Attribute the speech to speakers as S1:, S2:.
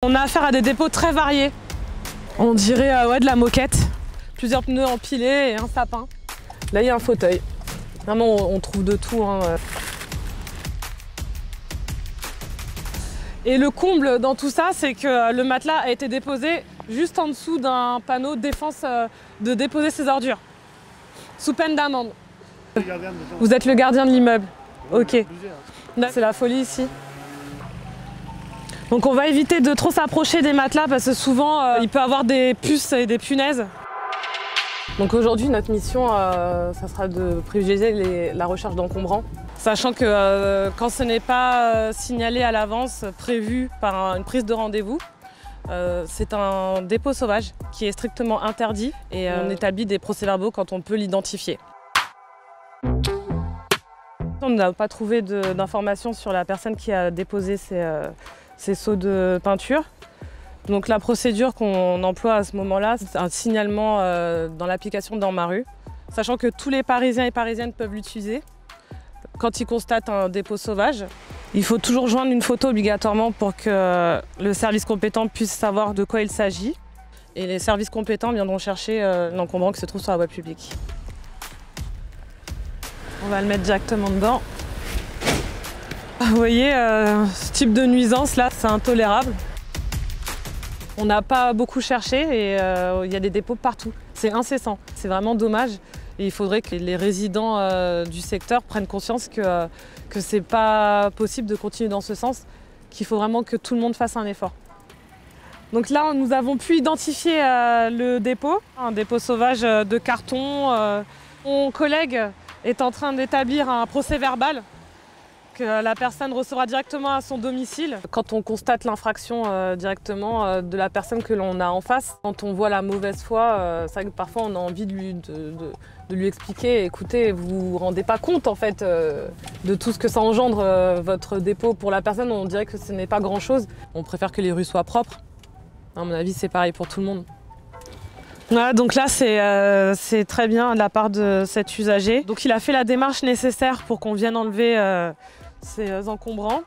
S1: On a affaire à des dépôts très variés. On dirait ouais, de la moquette. Plusieurs pneus empilés et un sapin. Là, il y a un fauteuil. Vraiment, on trouve de tout. Hein. Et le comble dans tout ça, c'est que le matelas a été déposé juste en dessous d'un panneau de défense de déposer ses ordures. Sous peine d'amende. Vous êtes le gardien de l'immeuble. Ok. C'est la folie ici. Donc on va éviter de trop s'approcher des matelas parce que souvent il peut y avoir des puces et des punaises. Donc aujourd'hui notre mission ça sera de privilégier la recherche d'encombrants. Sachant que quand ce n'est pas signalé à l'avance, prévu par une prise de rendez-vous, c'est un dépôt sauvage qui est strictement interdit et on établit des procès-verbaux quand on peut l'identifier. On n'a pas trouvé d'informations sur la personne qui a déposé ces seaux de peinture. Donc la procédure qu'on emploie à ce moment-là, c'est un signalement dans l'application Dans ma rue, sachant que tous les Parisiens et Parisiennes peuvent l'utiliser. Quand ils constatent un dépôt sauvage, il faut toujours joindre une photo obligatoirement pour que le service compétent puisse savoir de quoi il s'agit. Et les services compétents viendront chercher l'encombrant qui se trouve sur la voie publique. On va le mettre directement dedans. Vous voyez, ce type de nuisance là, c'est intolérable. On n'a pas beaucoup cherché et il y a des dépôts partout. C'est incessant, c'est vraiment dommage. Et il faudrait que les résidents du secteur prennent conscience que c'est pas possible de continuer dans ce sens, qu'il faut vraiment que tout le monde fasse un effort. Donc là, nous avons pu identifier le dépôt, un dépôt sauvage de carton. Mon collègue est en train d'établir un procès-verbal que la personne recevra directement à son domicile. Quand on constate l'infraction directement de la personne que l'on a en face, quand on voit la mauvaise foi, c'est vrai que parfois on a envie de lui expliquer, écoutez, vous vous rendez pas compte en fait de tout ce que ça engendre votre dépôt. Pour la personne, on dirait que ce n'est pas grand-chose. On préfère que les rues soient propres. À mon avis, c'est pareil pour tout le monde. Voilà, donc là, c'est très bien de la part de cet usager. Donc il a fait la démarche nécessaire pour qu'on vienne enlever ces encombrants.